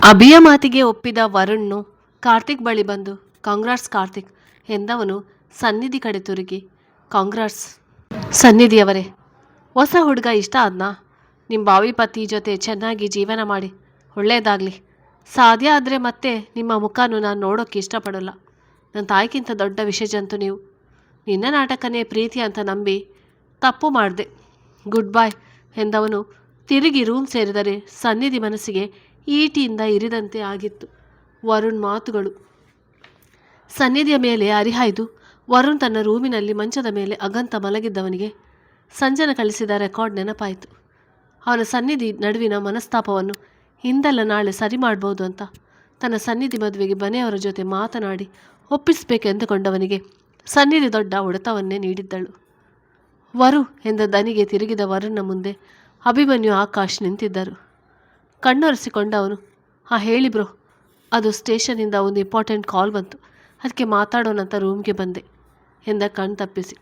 ಅಭಿಯ ಮಾತಿಗೆ ಒಪ್ಪಿದ ವರುಣ್ನು ಕಾರ್ತಿಕ್ ಬಳಿ ಬಂದು ಕಾಂಗ್ರಾಟ್ಸ್ ಕಾರ್ತಿಕ್ ಎಂದವನು ಸನ್ನಿಧಿ ಕಡೆ ತಿರುಗಿ ಕಾಂಗ್ರಾಟ್ಸ್ ಸನ್ನಿಧಿಯವರೇ, ಹೊಸ ಹುಡುಗ ಇಷ್ಟ ಆದ್ನಾ? ನಿಮ್ಮ ಬಾವಿ ಪತಿ ಜೊತೆ ಚೆನ್ನಾಗಿ ಜೀವನ ಮಾಡಿ ಒಳ್ಳೆಯದಾಗಲಿ. ಸಾಧ್ಯ ಆದರೆ ಮತ್ತೆ ನಿಮ್ಮ ಮುಖನೂ ನಾನು ನೋಡೋಕ್ಕೆ ಇಷ್ಟಪಡೋಲ್ಲ. ನನ್ನ ತಾಯಿಗಿಂತ ದೊಡ್ಡ ವಿಷಜಂತು ನೀವು. ನಿನ್ನ ನಾಟಕನೇ ಪ್ರೀತಿ ಅಂತ ನಂಬಿ ತಪ್ಪು ಮಾಡಿದೆ. ಗುಡ್ ಬಾಯ್ ಎಂದವನು ತಿರುಗಿ ರೂಮ್ ಸೇರಿದರೆ ಸನ್ನಿಧಿ ಮನಸ್ಸಿಗೆ ಈಟಿಯಿಂದ ಇರಿದಂತೆ ಆಗಿತ್ತು. ವರುಣ್ ಮಾತುಗಳು ಸನ್ನಿಧಿಯ ಮೇಲೆ ಹರಿಹಾಯ್ದು ವರುಣ್ ತನ್ನ ರೂಮಿನಲ್ಲಿ ಮಂಚದ ಮೇಲೆ ಅಗಂತ ಮಲಗಿದ್ದವನಿಗೆ ಸಂಜನ ಕಳಿಸಿದ ರೆಕಾರ್ಡ್ ನೆನಪಾಯಿತು. ಅವನ ಸನ್ನಿಧಿ ನಡುವಿನ ಮನಸ್ತಾಪವನ್ನು ಹಿಂದೆಲ್ಲ ನಾಳೆ ಸರಿ ಮಾಡ್ಬೋದು ಅಂತ ತನ್ನ ಸನ್ನಿಧಿ ಮದುವೆಗೆ ಮನೆಯವರ ಜೊತೆ ಮಾತನಾಡಿ ಒಪ್ಪಿಸಬೇಕೆಂದುಕೊಂಡವನಿಗೆ ಸನ್ನಿಧಿ ದೊಡ್ಡ ಹೊಡೆತವನ್ನೇ ನೀಡಿದ್ದಳು. ವರು ಎಂದ ದನಿಗೆ ತಿರುಗಿದ ವರುಣ್ನ ಮುಂದೆ ಅಭಿಮನ್ಯು ಆಕಾಶ್ ನಿಂತಿದ್ದರು. ಕಣ್ಣೊರೆಸಿಕೊಂಡವನು, ಹೇಳಿ ಬ್ರೋ, ಅದು ಸ್ಟೇಷನಿಂದ ಒಂದು ಇಂಪಾರ್ಟೆಂಟ್ ಕಾಲ್ ಬಂತು, ಅದಕ್ಕೆ ಮಾತಾಡೋಣಂತ ರೂಮ್ಗೆ ಬಂದೆ ಎಂದ ಕಣ್ ತಪ್ಪಿಸಿ.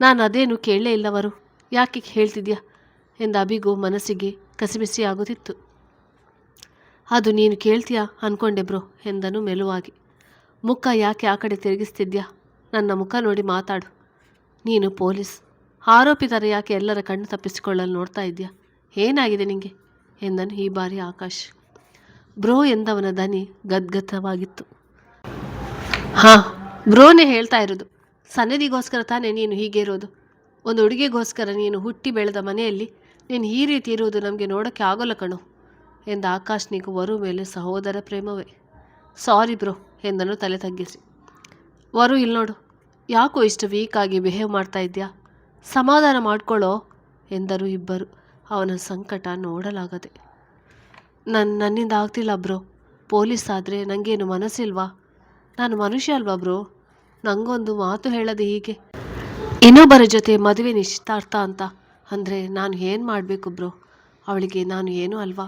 ನಾನು ಅದೇನು ಕೇಳಲೇ ಇಲ್ಲವರು, ಯಾಕೆ ಹೇಳ್ತಿದ್ಯಾ ಎಂದ ಅಭಿಗೂ ಮನಸ್ಸಿಗೆ ಕಸಿಬಿಸಿ ಆಗುತ್ತಿತ್ತು. ಅದು ನೀನು ಕೇಳ್ತೀಯಾ ಅಂದ್ಕೊಂಡೆ ಬ್ರೋ ಎಂದನು ಮೆಲುವಾಗಿ. ಮುಖ ಯಾಕೆ ಆ ಕಡೆ ತಿರುಗಿಸ್ತಿದ್ಯಾ? ನನ್ನ ಮುಖ ನೋಡಿ ಮಾತಾಡು. ನೀನು ಪೊಲೀಸ್ ಆರೋಪಿ ಥರ ಯಾಕೆ ಎಲ್ಲರ ಕಣ್ಣು ತಪ್ಪಿಸಿಕೊಳ್ಳಲು ನೋಡ್ತಾ ಇದ್ಯಾ? ಏನಾಗಿದೆ ನಿಂಗೆ ಎಂದನು ಈ ಬಾರಿ ಆಕಾಶ್. ಬ್ರೋ ಎಂದವನ ದನಿ ಗದ್ಗದವಾಗಿತ್ತು. ಬ್ರೋನೇ ಹೇಳ್ತಾ ಇರೋದು. ಸನ್ನಿಧಿಗೋಸ್ಕರ ತಾನೇ ನೀನು ಹೀಗೆ ಇರೋದು. ಒಂದು ಹುಡುಗಿಗೋಸ್ಕರ ನೀನು ಹುಟ್ಟಿ ಬೆಳೆದ ಮನೆಯಲ್ಲಿ ನೀನು ಈ ರೀತಿ ಇರುವುದು ನಮಗೆ ನೋಡೋಕ್ಕೆ ಆಗೋಲ್ಲ ಕಣೋ ಎಂದ ಆಕಾಶ್ನಿಗೂ ವರು ಮೇಲೆ ಸಹೋದರ ಪ್ರೇಮವೇ. ಸಾರಿ ಬ್ರೋ ಎಂದನು ತಲೆ ತಗ್ಗಿಸಿ. ವರು ಇಲ್ಲಿ ನೋಡು, ಯಾಕೋ ಇಷ್ಟು ವೀಕಾಗಿ ಬಿಹೇವ್ ಮಾಡ್ತಾ ಇದ್ಯಾ? ಸಮಾಧಾನ ಮಾಡ್ಕೊಳ್ಳೋ ಎಂದರು ಇಬ್ಬರು ಅವನ ಸಂಕಟ ನೋಡಲಾಗದೆ. ನನ್ನಿಂದ ಆಗ್ತಿಲ್ಲ ಬ್ರೋ. ಪೊಲೀಸ್ ಆದರೆ ನನಗೇನು ಮನಸ್ಸಿಲ್ವಾ? ನಾನು ಮನುಷ್ಯ ಅಲ್ವಾ ಬ್ರೋ? ನನಗೊಂದು ಮಾತು ಹೇಳದೆ ಹೀಗೆ ಇನ್ನೊಬ್ಬರ ಜೊತೆ ಮದುವೆ ನಿಶ್ಚಿತಾರ್ಥ ಅಂತ ಅಂದರೆ ನಾನು ಏನು ಮಾಡಬೇಕು ಬ್ರೋ? ಅವಳಿಗೆ ನಾನು ಏನೂ ಅಲ್ವಾ?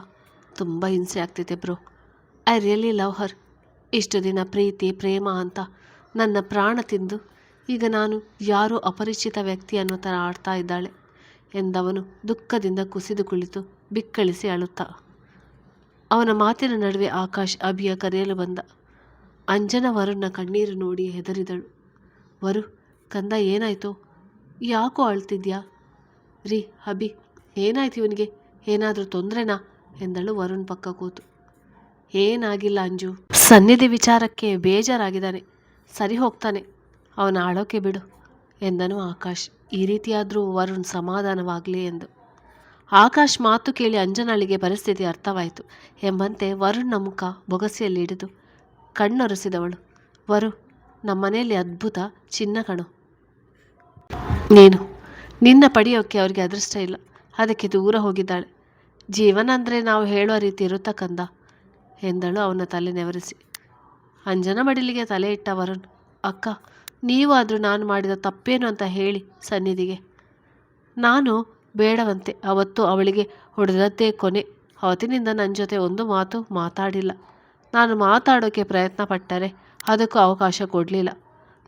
ತುಂಬ ಹಿಂಸೆ ಆಗ್ತಿದೆ ಬ್ರೋ. ಐ ರಿಯಲಿ ಲವ್ ಹರ್. ಇಷ್ಟು ದಿನ ಪ್ರೀತಿ ಪ್ರೇಮ ಅಂತ ನನ್ನ ಪ್ರಾಣ ತಿಂದು ಈಗ ನಾನು ಯಾರೋ ಅಪರಿಚಿತ ವ್ಯಕ್ತಿ ಅನ್ನೋ ಥರ ಆಡ್ತಾ ಇದ್ದಾಳೆ ಎಂದವನು ದುಃಖದಿಂದ ಕುಸಿದು ಕುಳಿತು ಬಿಕ್ಕಳಿಸಿ ಅಳುತ್ತಾ. ಅವನ ಮಾತಿನ ನಡುವೆ ಆಕಾಶ್ ಅಭಿಯ ಕರೆಯಲು ಬಂದ. ಅಂಜನ ವರುಣ್ನ ಕಣ್ಣೀರು ನೋಡಿ ಹೆದರಿದಳು. ವರು, ಕಂದ ಏನಾಯಿತು? ಯಾಕೋ ಅಳ್ತಿದ್ಯಾ? ರೀ ಅಭಿ, ಏನಾಯ್ತು ಇವನಿಗೆ? ಏನಾದರೂ ತೊಂದರೆನಾ ಎಂದಳು ವರುಣ್ ಪಕ್ಕ ಕೂತು. ಏನಾಗಿಲ್ಲ ಅಂಜು, ಸನ್ನಿಧಿ ವಿಚಾರಕ್ಕೆ ಬೇಜಾರಾಗಿದ್ದಾನೆ, ಸರಿ ಹೋಗ್ತಾನೆ, ಅವನ ಆಳೋಕೆ ಬಿಡು ಎಂದನು ಆಕಾಶ್. ಈ ರೀತಿಯಾದರೂ ವರುಣ್ ಸಮಾಧಾನವಾಗಲಿ ಎಂದು. ಆಕಾಶ್ ಮಾತು ಕೇಳಿ ಅಂಜನಾಳಿಗೆ ಪರಿಸ್ಥಿತಿ ಅರ್ಥವಾಯಿತು ಎಂಬಂತೆ ವರುಣ್ನ ಮುಖ ಬೊಗಸೆಯಲ್ಲಿ ಹಿಡಿದು ಕಣ್ಣೊರೆಸಿದವಳು. ವರು, ನಮ್ಮನೆಯಲ್ಲಿ ಅದ್ಭುತ ಚಿನ್ನ ಕಣು ನೀನು. ನಿನ್ನ ಪಡೆಯೋಕ್ಕೆ ಅವರಿಗೆ ಅದೃಷ್ಟ ಇಲ್ಲ, ಅದಕ್ಕೆ ದೂರ ಹೋಗಿದ್ದಾಳೆ. ಜೀವನ ಅಂದರೆ ನಾವು ಹೇಳೋ ರೀತಿ ಇರುತ್ತಾ ಕಂದ ಎಂದಳು ಅವನ ತಲೆ ನೆವರಿಸಿ. ಅಂಜನ ಮಡಿಲಿಗೆ ತಲೆ ಇಟ್ಟ ವರುಣ್, ಅಕ್ಕ, ನೀವಾದರೂ ನಾನು ಮಾಡಿದ ತಪ್ಪೇನು ಅಂತ ಹೇಳಿ ಸನ್ನಿಧಿಗೆ. ನಾನು ಬೇಡವಂತೆ ಅವತ್ತು ಅವಳಿಗೆ ಹೊಡೆದದ್ದೇ ಕೊನೆ. ಅವತ್ತಿನಿಂದ ನನ್ನ ಜೊತೆ ಒಂದು ಮಾತು ಮಾತಾಡಿಲ್ಲ. ನಾನು ಮಾತಾಡೋಕ್ಕೆ ಪ್ರಯತ್ನ ಪಟ್ಟರೆ ಅದಕ್ಕೂ ಅವಕಾಶ ಕೊಡಲಿಲ್ಲ.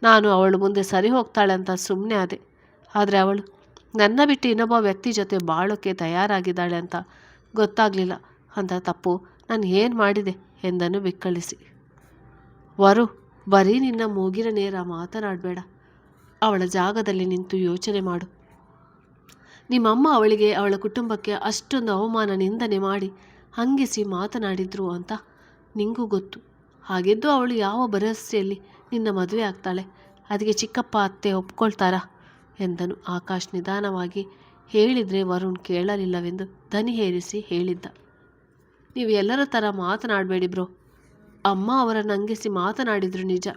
ನಾನು ಅವಳು ಮುಂದೆ ಸರಿ ಹೋಗ್ತಾಳೆ ಅಂತ ಸುಮ್ಮನೆ ಆದೆ. ಆದರೆ ಅವಳು ನನ್ನ ಬಿಟ್ಟು ಇನ್ನೊಬ್ಬ ವ್ಯಕ್ತಿ ಜೊತೆ ಬಾಳೋಕ್ಕೆ ತಯಾರಾಗಿದ್ದಾಳೆ ಅಂತ ಗೊತ್ತಾಗಲಿಲ್ಲ. ಅಂತ ತಪ್ಪು ನಾನು ಏನು ಮಾಡಿದೆ ಎಂದನು ಬಿಕ್ಕಳಿಸಿ. ವರು, ಬರೀ ನಿನ್ನ ಮೂಗಿನ ನೇರ ಮಾತನಾಡಬೇಡ. ಅವಳ ಜಾಗದಲ್ಲಿ ನಿಂತು ಯೋಚನೆ ಮಾಡು. ನಿಮ್ಮಮ್ಮ ಅವಳಿಗೆ ಅವಳ ಕುಟುಂಬಕ್ಕೆ ಅಷ್ಟೊಂದು ಅವಮಾನ ನಿಂದನೆ ಮಾಡಿ ಹಂಗಿಸಿ ಮಾತನಾಡಿದ್ರು ಅಂತ ನಿಂಗೂ ಗೊತ್ತು. ಹಾಗಿದ್ದು ಅವಳು ಯಾವ ಭರವಸೆಯಲ್ಲಿ ನಿನ್ನ ಮದುವೆ ಆಗ್ತಾಳೆ? ಅದಕ್ಕೆ ಚಿಕ್ಕಪ್ಪ ಅತ್ತೆ ಒಪ್ಕೊಳ್ತಾರಾ ಎಂದನು ಆಕಾಶ್ ನಿಧಾನವಾಗಿ. ಹೇಳಿದರೆ ವರುಣ್ ಕೇಳಲಿಲ್ಲವೆಂದು ದನಿ ಹೇರಿಸಿ ಹೇಳಿದ್ದ. ನೀವು ಎಲ್ಲರ ಥರ ಮಾತನಾಡಬೇಡಿ ಬ್ರೋ. ಅಮ್ಮ ಅವರನ್ನು ಅಂಗಿಸಿ ಮಾತನಾಡಿದ್ರು ನಿಜ.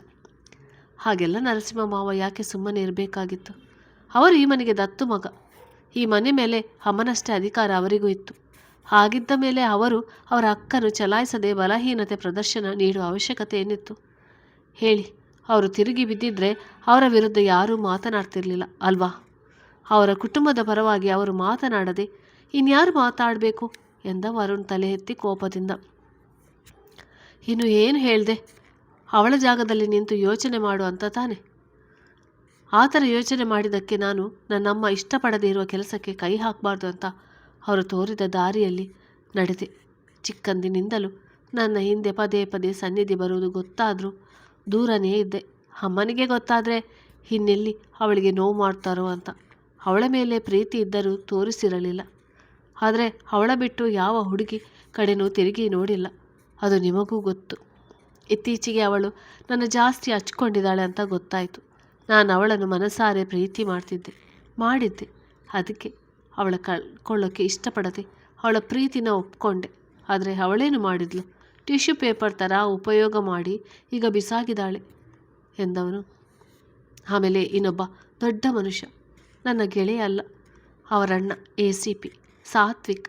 ಹಾಗೆಲ್ಲ ನರಸಿಂಹ ಮಾವ ಯಾಕೆ ಸುಮ್ಮನೆ ಇರಬೇಕಾಗಿತ್ತು? ಅವರು ಈ ಮನೆಗೆ ದತ್ತು ಮಗ. ಈ ಮನೆ ಮೇಲೆ ಅಮ್ಮನಷ್ಟೇ ಅಧಿಕಾರ ಅವರಿಗೂ ಇತ್ತು. ಹಾಗಿದ್ದ ಮೇಲೆ ಅವರು ಅವರ ಹಕ್ಕನ್ನು ಚಲಾಯಿಸದೆ ಬಲಹೀನತೆ ಪ್ರದರ್ಶನ ನೀಡುವ ಅವಶ್ಯಕತೆ ಏನಿತ್ತು ಹೇಳಿ? ಅವರು ತಿರುಗಿ ಬಿದ್ದಿದ್ರೆ ಅವರ ವಿರುದ್ಧ ಯಾರೂ ಮಾತನಾಡ್ತಿರ್ಲಿಲ್ಲ ಅಲ್ವಾ? ಅವರ ಕುಟುಂಬದ ಪರವಾಗಿ ಅವರು ಮಾತನಾಡದೆ ಇನ್ಯಾರು ಮಾತಾಡಬೇಕು ಎಂದ ವರುಣ್ ತಲೆ ಎತ್ತಿ ಕೋಪದಿಂದ. ಇನ್ನು ಏನು ಹೇಳಿದೆ? ಅವಳ ಜಾಗದಲ್ಲಿ ನಿಂತು ಯೋಚನೆ ಮಾಡು ಅಂತ ತಾನೆ. ಆ ಥರ ಯೋಚನೆ ಮಾಡಿದ್ದಕ್ಕೆ ನಾನು ನನ್ನಮ್ಮ ಇಷ್ಟಪಡದೇ ಇರುವ ಕೆಲಸಕ್ಕೆ ಕೈ ಹಾಕಬಾರ್ದು ಅಂತ ಅವರು ತೋರಿದ ದಾರಿಯಲ್ಲಿ ನಡೆದೆ. ಚಿಕ್ಕಂದಿನಿಂದಲೂ ನನ್ನ ಹಿಂದೆ ಪದೇ ಪದೇ ಸನ್ನಿಧಿ ಬರುವುದು ಗೊತ್ತಾದರೂ ದೂರನೇ ಇದ್ದೆ. ಅಮ್ಮನಿಗೆ ಗೊತ್ತಾದರೆ ಇನ್ನೆಲ್ಲಿ ಅವಳಿಗೆ ನೋವು ಮಾಡ್ತಾರೋ ಅಂತ. ಅವಳ ಮೇಲೆ ಪ್ರೀತಿ ಇದ್ದರೂ ತೋರಿಸಿರಲಿಲ್ಲ. ಆದರೆ ಅವಳ ಬಿಟ್ಟು ಯಾವ ಹುಡುಗಿ ಕಡೆನೂ ತಿರುಗಿ ನೋಡಿಲ್ಲ. ಅದು ನಿಮಗೂ ಗೊತ್ತು. ಇತ್ತೀಚೆಗೆ ಅವಳು ನನ್ನ ಜಾಸ್ತಿ ಹಚ್ಕೊಂಡಿದ್ದಾಳೆ ಅಂತ ಗೊತ್ತಾಯಿತು. ನಾನು ಅವಳನ್ನು ಮನಸಾರೆ ಪ್ರೀತಿ ಮಾಡಿದ್ದೆ. ಅದಕ್ಕೆ ಅವಳ ಕಳ್ಕೊಳ್ಳೋಕ್ಕೆ ಇಷ್ಟಪಡದೆ ಅವಳ ಪ್ರೀತಿನ ಒಪ್ಕೊಂಡೆ. ಆದರೆ ಅವಳೇನು ಮಾಡಿದ್ಲು? ಟಿಶ್ಯೂ ಪೇಪರ್ ಥರ ಉಪಯೋಗ ಮಾಡಿ ಈಗ ಬಿಸಾಗಿದ್ದಾಳೆ ಎಂದವನು. ಆಮೇಲೆ ಇನ್ನೊಬ್ಬ ದೊಡ್ಡ ಮನುಷ್ಯ, ನನ್ನ ಗೆಳೆಯ ಅಲ್ಲ, ಅವರಣ್ಣ ACP ಸಾತ್ವಿಕ್.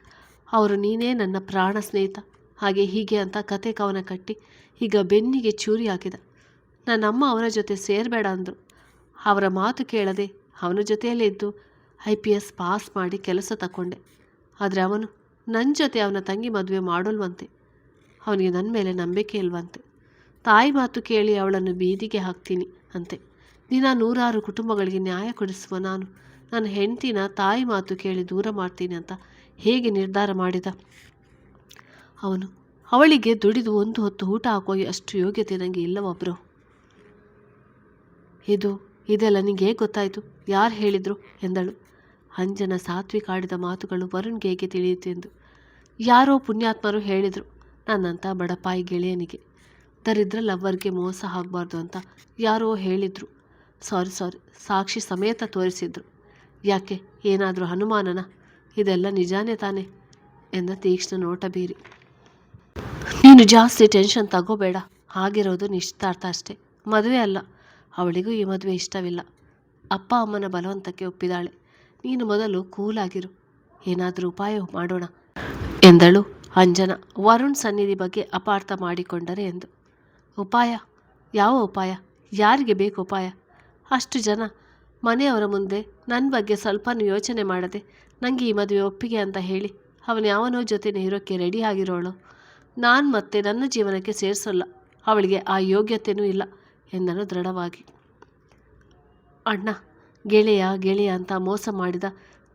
ಅವರು ನೀನೇ ನನ್ನ ಪ್ರಾಣ ಸ್ನೇಹಿತ, ಹಾಗೆ ಹೀಗೆ ಅಂತ ಕತೆ ಕವನ ಕಟ್ಟಿ ಈಗ ಬೆನ್ನಿಗೆ ಚೂರಿ ಹಾಕಿದ. ನನ್ನಮ್ಮ ಅವನ ಜೊತೆ ಸೇರಬೇಡ ಅಂದರು. ಅವರ ಮಾತು ಕೇಳದೆ ಅವನ ಜೊತೆಯಲ್ಲೇ ಇದ್ದು IPS ಪಾಸ್ ಮಾಡಿ ಕೆಲಸ ತಗೊಂಡೆ. ಆದರೆ ಅವನು ನನ್ನ ಜೊತೆ ಅವನ ತಂಗಿ ಮದುವೆ ಮಾಡೋಲ್ವಂತೆ. ಅವನಿಗೆ ನನ್ನ ಮೇಲೆ ನಂಬಿಕೆ ಇಲ್ವಂತೆ. ತಾಯಿ ಮಾತು ಕೇಳಿ ಅವಳನ್ನು ಬೀದಿಗೆ ಹಾಕ್ತೀನಿ ಅಂತೆ. ದಿನ 100 ಕುಟುಂಬಗಳಿಗೆ ನ್ಯಾಯ ಕೊಡಿಸುವ ನಾನು ನನ್ನ ಹೆಂಡತಿನ ತಾಯಿ ಮಾತು ಕೇಳಿ ದೂರ ಮಾಡ್ತೀನಿ ಅಂತ ಹೇಗೆ ನಿರ್ಧಾರ ಮಾಡಿದ? ಅವನು ಅವಳಿಗೆ ದುಡಿದು ಒಂದು ಹೊತ್ತು ಊಟ ಹಾಕೋ ಅಷ್ಟು ಯೋಗ್ಯತೆ ನನಗೆ ಇಲ್ಲವೊಬ್ಬರು. ಇದೆಲ್ಲ ನಿಂಗೆ ಹೇಗೆ ಗೊತ್ತಾಯಿತು? ಯಾರು ಹೇಳಿದರು ಎಂದಳು. ಅಂಜನ ಸಾತ್ವಿಕ್ ಆಡಿದ ಮಾತುಗಳು ವರುಣ್ಗೆ ಹೇಗೆ ತಿಳಿಯಿತೆಂದು. ಯಾರೋ ಪುಣ್ಯಾತ್ಮರು ಹೇಳಿದರು ನನ್ನಂಥ ಬಡಪಾಯಿ ಗೆಳೆಯನಿಗೆ. ದರಿದ್ರ ಲವ್ವರ್ಗೆ ಮೋಸ ಆಗಬಾರ್ದು ಅಂತ ಯಾರೋ ಹೇಳಿದರು. ಸಾರಿ ಸಾಕ್ಷಿ ಸಮೇತ ತೋರಿಸಿದ್ರು. ಯಾಕೆ, ಏನಾದರೂ ಅನುಮಾನನ? ಇದೆಲ್ಲ ನಿಜಾನೇ ತಾನೆ ಎಂದ ತೀಕ್ಷ್ಣ ನೋಟ ಬೀರಿ. ನೀನು ಜಾಸ್ತಿ ಟೆನ್ಷನ್ ತಗೋಬೇಡ. ಆಗಿರೋದು ನಿಶ್ಚಿತಾರ್ಥ ಅಷ್ಟೇ, ಮದುವೆ ಅಲ್ಲ. ಅವಳಿಗೂ ಈ ಮದುವೆ ಇಷ್ಟವಿಲ್ಲ. ಅಪ್ಪ ಅಮ್ಮನ ಬಲವಂತಕ್ಕೆ ಒಪ್ಪಿದಾಳೆ. ನೀನು ಮೊದಲು ಕೂಲಾಗಿರು, ಏನಾದರೂ ಉಪಾಯ ಮಾಡೋಣ ಎಂದಳು ಅಂಜನ. ವರುಣ್ ಸನ್ನಿಧಿ ಬಗ್ಗೆ ಅಪಾರ್ಥ ಮಾಡಿಕೊಂಡರೆ ಎಂದು. ಉಪಾಯ? ಯಾವ ಉಪಾಯ? ಯಾರಿಗೆ ಬೇಕು ಉಪಾಯ? ಅಷ್ಟು ಜನ ಮನೆಯವರ ಮುಂದೆ ನನ್ನ ಬಗ್ಗೆ ಸ್ವಲ್ಪನೂ ಯೋಚನೆ ಮಾಡದೆ ನನಗೆ ಈ ಮದುವೆ ಒಪ್ಪಿಗೆ ಅಂತ ಹೇಳಿ ಅವನು ಯಾವನೋ ಜೊತೆನೇ ಇರೋಕ್ಕೆ ರೆಡಿ ಆಗಿರೋಳು. ನಾನು ಮತ್ತೆ ನನ್ನ ಜೀವನಕ್ಕೆ ಸೇರಿಸೋಲ್ಲ. ಅವಳಿಗೆ ಆ ಯೋಗ್ಯತೆಯೂ ಇಲ್ಲ ಎಂದನು ದೃಢವಾಗಿ. ಅಣ್ಣ ಗೆಳೆಯ ಅಂತ ಮೋಸ ಮಾಡಿದ,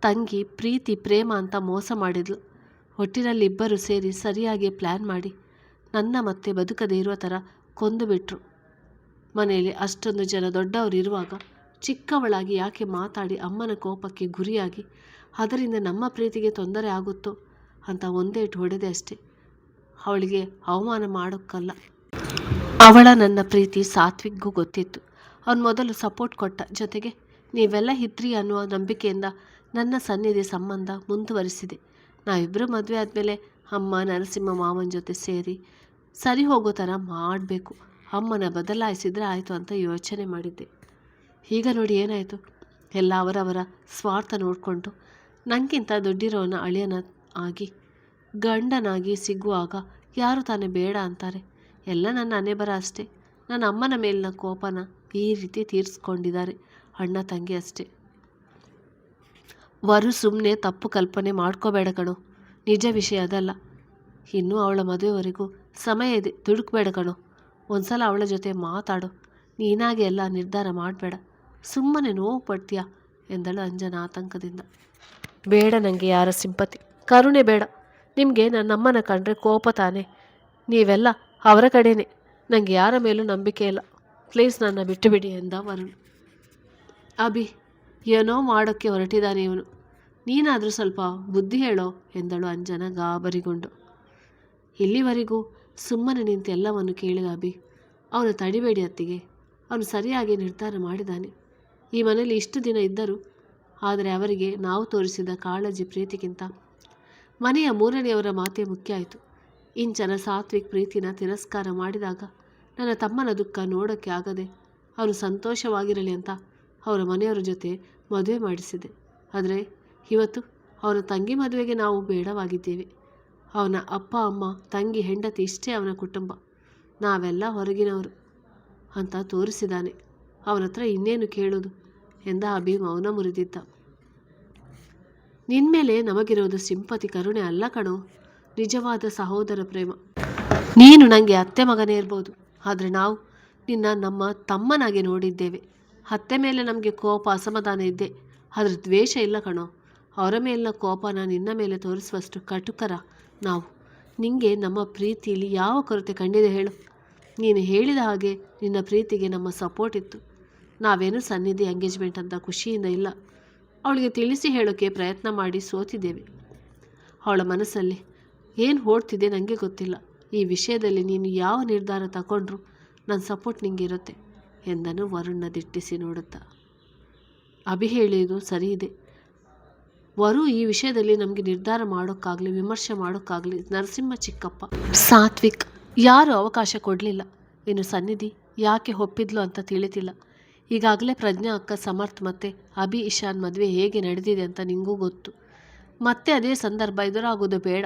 ತಂಗಿ ಪ್ರೀತಿ ಪ್ರೇಮ ಅಂತ ಮೋಸ ಮಾಡಿದ್ಲು. ಒಟ್ಟಿನಲ್ಲಿ ಇಬ್ಬರು ಸೇರಿ ಸರಿಯಾಗಿ ಪ್ಲ್ಯಾನ್ ಮಾಡಿ ನನ್ನ ಮತ್ತೆ ಬದುಕದೇ ಇರೋ ಥರ ಕೊಂದು ಬಿಟ್ರು. ಮನೆಯಲ್ಲಿ ಅಷ್ಟೊಂದು ಜನ ದೊಡ್ಡವರು ಇರುವಾಗ ಚಿಕ್ಕವಳಾಗಿ ಯಾಕೆ ಮಾತಾಡಿ ಅಮ್ಮನ ಕೋಪಕ್ಕೆ ಗುರಿಯಾಗಿ ಅದರಿಂದ ನಮ್ಮ ಪ್ರೀತಿಗೆ ತೊಂದರೆ ಆಗುತ್ತೋ ಅಂತ ಒಂದೇಟು ಹೊಡೆದೆ ಅಷ್ಟೆ. ಅವಳಿಗೆ ಅವಮಾನ ಮಾಡೋಕ್ಕಲ್ಲ. ಅವಳ ನನ್ನ ಪ್ರೀತಿ ಸಾತ್ವಿಕ್ಗೂ ಗೊತ್ತಿತ್ತು. ಅವನು ಮೊದಲು ಸಪೋರ್ಟ್ ಕೊಟ್ಟ. ಜೊತೆಗೆ ನೀವೆಲ್ಲ ಇದ್ರಿ ಅನ್ನುವ ನಂಬಿಕೆಯಿಂದ ನನ್ನ ಸನ್ನಿಧಿ ಸಂಬಂಧ ಮುಂದುವರಿಸಿದೆ. ನಾವಿಬ್ಬರು ಮದುವೆ ಆದಮೇಲೆ ಅಮ್ಮ ನರಸಿಂಹ ಮಾವನ ಜೊತೆ ಸೇರಿ ಸರಿ ಹೋಗೋ ಥರ ಮಾಡಬೇಕು. ಅಮ್ಮನ ಬದಲಾಯಿಸಿದರೆ ಆಯಿತು ಅಂತ ಯೋಚನೆ ಮಾಡಿದ್ದೆ. ಈಗ ನೋಡಿ ಏನಾಯಿತು. ಎಲ್ಲ ಅವರವರ ಸ್ವಾರ್ಥ ನೋಡಿಕೊಂಡು ನನಗಿಂತ ದೊಡ್ಡಿರೋನ ಅಳಿಯನ ಆಗಿ ಗಂಡನಾಗಿ ಸಿಗುವಾಗ ಯಾರು ತಾನೇ ಬೇಡ ಅಂತಾರೆ. ಎಲ್ಲ ನನ್ನ ಹಣೆಬರ ಅಷ್ಟೇ. ನನ್ನ ಅಮ್ಮನ ಮೇಲಿನ ಕೋಪನ ಈ ರೀತಿ ತೀರಿಸ್ಕೊಂಡಿದ್ದಾರೆ ಅಣ್ಣ ತಂಗಿ ಅಷ್ಟೇ. ವರು ಸುಮ್ಮನೆ ತಪ್ಪು ಕಲ್ಪನೆ ಮಾಡ್ಕೋಬೇಡ ಕಣೋ. ನಿಜ ವಿಷಯ ಅದಲ್ಲ. ಇನ್ನೂ ಅವಳ ಮದುವೆವರೆಗೂ ಸಮಯ ಇದೆ. ದುಡುಕ್ಬೇಡ ಕಣೋ. ಒಂದ್ಸಲ ಅವಳ ಜೊತೆ ಮಾತಾಡು. ನೀನಾಗೆ ಎಲ್ಲ ನಿರ್ಧಾರ ಮಾಡಬೇಡ. ಸುಮ್ಮನೆ ನೋವು ಪಡ್ತೀಯಾ ಎಂದಳು ಅಂಜನ ಆತಂಕದಿಂದ. ಬೇಡ, ನನಗೆ ಯಾರ ಸಿಂಪತಿ ಕರುಣೆ ಬೇಡ. ನಿಮಗೆ ನನ್ನಮ್ಮನ ಕಂಡ್ರೆ ಕೋಪ ತಾನೆ. ನೀವೆಲ್ಲ ಅವರ ಕಡೆನೇ. ನನಗೆ ಯಾರ ಮೇಲೂ ನಂಬಿಕೆ ಇಲ್ಲ. ಪ್ಲೀಸ್ ನನ್ನ ಬಿಟ್ಟು ಬಿಡಿ ಎಂದ ವರುಣ್. ಅಭಿ, ಏನೋ ಮಾಡೋಕ್ಕೆ ಹೊರಟಿದ್ದಾನೆ ಇವನು. ನೀನಾದರೂ ಸ್ವಲ್ಪ ಬುದ್ಧಿ ಹೇಳೋ ಎಂದಳು ಅಂಜನ ಗಾಬರಿಗೊಂಡು. ಇಲ್ಲಿವರೆಗೂ ಸುಮ್ಮನೆ ನಿಂತು ಎಲ್ಲವನ್ನು ಕೇಳಿದ ಅಭಿ, ಅವನು ತಡಿಬೇಡಿ ಅತ್ತಿಗೆ. ಅವನು ಸರಿಯಾಗಿ ನಿರ್ಧಾರ ಮಾಡಿದ್ದಾನೆ. ಈ ಮನೆಯಲ್ಲಿ ಇಷ್ಟು ದಿನ ಇದ್ದರು. ಆದರೆ ಅವರಿಗೆ ನಾವು ತೋರಿಸಿದ ಕಾಳಜಿ ಪ್ರೀತಿಗಿಂತ ಮನೆಯ ಮೂರನೆಯವರ ಮಾತೇ ಮುಖ್ಯ ಆಯಿತು. ಇಂಚನ ಸಾತ್ವಿಕ್ ಪ್ರೀತಿನ ತಿರಸ್ಕಾರ ಮಾಡಿದಾಗ ನನ್ನ ತಮ್ಮನ ದುಃಖ ನೋಡೋಕ್ಕೆ ಆಗದೆ ಅವನು ಸಂತೋಷವಾಗಿರಲಿ ಅಂತ ಅವರ ಮನೆಯವರ ಜೊತೆ ಮದುವೆ ಮಾಡಿಸಿದೆ. ಆದರೆ ಇವತ್ತು ಅವನ ತಂಗಿ ಮದುವೆಗೆ ನಾವು ಬೇಡವಾಗಿದ್ದೇವೆ. ಅವನ ಅಪ್ಪ ಅಮ್ಮ ತಂಗಿ ಹೆಂಡತಿ ಇಷ್ಟೇ ಅವನ ಕುಟುಂಬ. ನಾವೆಲ್ಲ ಹೊರಗಿನವರು ಅಂತ ತೋರಿಸಿದ್ದಾನೆ. ಅವನ ಹತ್ರ ಇನ್ನೇನು ಕೇಳೋದು ಎಂದ ಅಭಿ ಮೌನ ಮುರಿದಿದ್ದ. ನಿನ್ಮೇಲೆ ನಮಗಿರೋದು ಸಿಂಪತಿ ಕರುಣೆ ಅಲ್ಲ ಕಣೋ, ನಿಜವಾದ ಸಹೋದರ ಪ್ರೇಮ. ನೀನು ನನಗೆ ಅತ್ತೆ ಮಗನೇ ಇರ್ಬೋದು, ಆದರೆ ನಾವು ನಿನ್ನ ನಮ್ಮ ತಮ್ಮನಾಗಿ ನೋಡಿದ್ದೇವೆ. ಅತ್ತೆ ಮೇಲೆ ನಮಗೆ ಕೋಪ ಅಸಮಾಧಾನ ಇದ್ದೆ, ಆದರೆ ದ್ವೇಷ ಇಲ್ಲ ಕಣೋ. ಅವರ ಮೇಲಿನ ಕೋಪನ ನಿನ್ನ ಮೇಲೆ ತೋರಿಸುವಷ್ಟು ಕಟುಕರ ನಾವು. ನಿಂಗೆ ನಮ್ಮ ಪ್ರೀತಿಯಲ್ಲಿ ಯಾವ ಕೊರತೆ ಕಂಡಿದೆ ಹೇಳು? ನೀನು ಹೇಳಿದ ಹಾಗೆ ನಿನ್ನ ಪ್ರೀತಿಗೆ ನಮ್ಮ ಸಪೋರ್ಟ್ ಇತ್ತು. ನಾವೇನು ಸನ್ನಿಧಿ ಎಂಗೇಜ್ಮೆಂಟ್ ಅಂತ ಖುಷಿಯಿಂದ ಇಲ್ಲ. ಅವಳಿಗೆ ತಿಳಿಸಿ ಹೇಳೋಕ್ಕೆ ಪ್ರಯತ್ನ ಮಾಡಿ ಸೋತಿದ್ದೇವೆ. ಅವಳ ಮನಸ್ಸಲ್ಲಿ ಏನು ಓಡ್ತಿದೆ ನನಗೆ ಗೊತ್ತಿಲ್ಲ. ಈ ವಿಷಯದಲ್ಲಿ ನೀನು ಯಾವ ನಿರ್ಧಾರ ತಗೊಂಡ್ರು ನನ್ನ ಸಪೋರ್ಟ್ ನಿಂಗಿರುತ್ತೆ ಎಂದನು ವರುಣ್ನ ದಿಟ್ಟಿಸಿ ನೋಡುತ್ತಾ. ಅಭಿ ಹೇಳಿದ್ದು ಸರಿ ಇದೆ. ವರು ಈ ವಿಷಯದಲ್ಲಿ ನಮಗೆ ನಿರ್ಧಾರ ಮಾಡೋಕ್ಕಾಗಲಿ ವಿಮರ್ಶೆ ಮಾಡೋಕ್ಕಾಗಲಿ ನರಸಿಂಹ ಚಿಕ್ಕಪ್ಪ ಸಾತ್ವಿಕ್ ಯಾರೂ ಅವಕಾಶ ಕೊಡಲಿಲ್ಲ. ಇನ್ನು ಸನ್ನಿಧಿ ಯಾಕೆ ಒಪ್ಪಿದ್ಲು ಅಂತ ತಿಳಿತಿಲ್ಲ. ಈಗಾಗಲೇ ಪ್ರಜ್ಞಾ ಅಕ್ಕ ಸಮರ್ಥ್ ಮತ್ತು ಅಭಿ ಇಶಾನ್ ಮದುವೆ ಹೇಗೆ ನಡೆದಿದೆ ಅಂತ ನಿಂಗೂ ಗೊತ್ತು. ಮತ್ತೆ ಅದೇ ಸಂದರ್ಭ ಎದುರಾಗೋದು ಬೇಡ.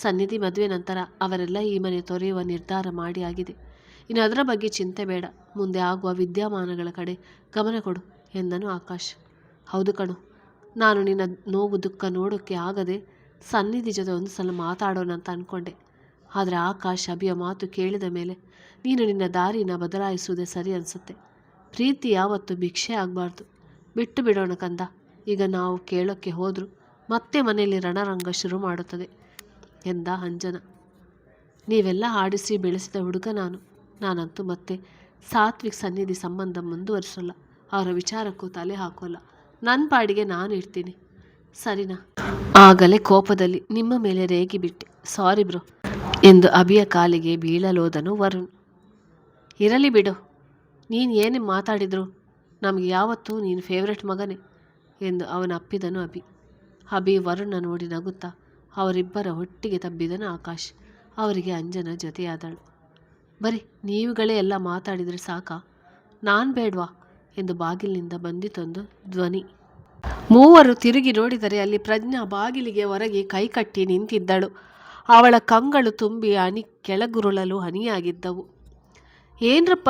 ಸನ್ನಿಧಿ ಮದುವೆ ನಂತರ ಅವರೆಲ್ಲ ಈ ಮನೆ ತೊರೆಯುವ ನಿರ್ಧಾರ ಮಾಡಿ ಆಗಿದೆ. ಇನ್ನು ಅದರ ಬಗ್ಗೆ ಚಿಂತೆ ಬೇಡ. ಮುಂದೆ ಆಗುವ ವಿದ್ಯಮಾನಗಳ ಕಡೆ ಗಮನ ಕೊಡು ಎಂದನು ಆಕಾಶ್. ಹೌದು ಕಣು, ನಾನು ನಿನ್ನ ನೋವು ದುಃಖ ನೋಡೋಕ್ಕೆ ಆಗದೆ ಸನ್ನಿಧಿ ಜೊತೆ ಒಂದು ಸಲ ಮಾತಾಡೋಣ ಅಂತ ಅಂದ್ಕೊಂಡೆ. ಆದರೆ ಆಕಾಶ್ ಅಭಿಯ ಮಾತು ಕೇಳಿದ ಮೇಲೆ ನೀನು ನಿನ್ನ ದಾರಿನ ಬದಲಾಯಿಸುವುದೇ ಸರಿ ಅನಿಸುತ್ತೆ. ಪ್ರೀತಿ ಯಾವತ್ತೂ ಭಿಕ್ಷೆ ಆಗಬಾರ್ದು. ಬಿಟ್ಟು ಬಿಡೋಣ ಕಂದ. ಈಗ ನಾವು ಕೇಳೋಕ್ಕೆ ಹೋದರೂ ಮತ್ತೆ ಮನೆಯಲ್ಲಿ ರಣರಂಗ ಶುರು ಮಾಡುತ್ತದೆ ಎಂದ ಅಂಜನ. ನೀವೆಲ್ಲ ಆಡಿಸಿ ಬೆಳೆಸಿದ ಹುಡುಗ ನಾನಂತೂ ಮತ್ತೆ ಸಾತ್ವಿಕ್ ಸನ್ನಿಧಿ ಸಂಬಂಧ ಮುಂದುವರಿಸೋಲ್ಲ. ಅವರ ವಿಚಾರಕ್ಕೂ ತಲೆ ಹಾಕೋಲ್ಲ. ನನ್ನ ಪಾಡಿಗೆ ನಾನು ಇರ್ತೀನಿ, ಸರಿನಾ? ಆಗಲೇ ಕೋಪದಲ್ಲಿ ನಿಮ್ಮ ಮೇಲೆ ರೇಗಿ ಬಿಟ್ಟೆ, ಸಾರಿ ಬ್ರೋ ಎಂದು ಅಭಿಯ ಕಾಲಿಗೆ ಬೀಳಲೋದನು ವರುಣ್. ಇರಲಿ ಬಿಡು, ನೀನು ಏನೇ ಮಾತಾಡಿದ್ರು ನಮಗೆ ಯಾವತ್ತೂ ನೀನು ಫೇವ್ರೆಟ್ ಮಗನೇ ಎಂದು ಅವನ ಅಪ್ಪಿದನು ಅಭಿ. ಅಭಿ ವರುಣ್ನ ನೋಡಿ ನಗುತ್ತಾ ಅವರಿಬ್ಬರ ಒಟ್ಟಿಗೆ ತಬ್ಬಿದನು ಆಕಾಶ್. ಅವರಿಗೆ ಅಂಜನ ಜೊತೆಯಾದಳು. ಬರೀ ನೀವುಗಳೇ ಎಲ್ಲ ಮಾತಾಡಿದರೆ ಸಾಕಾ, ನಾನು ಬೇಡ್ವಾ ಎಂದು ಬಾಗಿಲಿನಿಂದ ಬಂದಿತೊಂದು ಧ್ವನಿ. ಮೂವರು ತಿರುಗಿ ನೋಡಿದರೆ ಅಲ್ಲಿ ಪ್ರಜ್ಞಾ ಬಾಗಿಲಿಗೆ ಹೊರಗೆ ಕೈಕಟ್ಟಿ ನಿಂತಿದ್ದಳು. ಅವಳ ಕಂಗಳು ತುಂಬಿ ಹನಿ ಕೆಳಗುರುಳಲು ಹನಿಯಾಗಿದ್ದವು. ಏನ್ರಪ್ಪ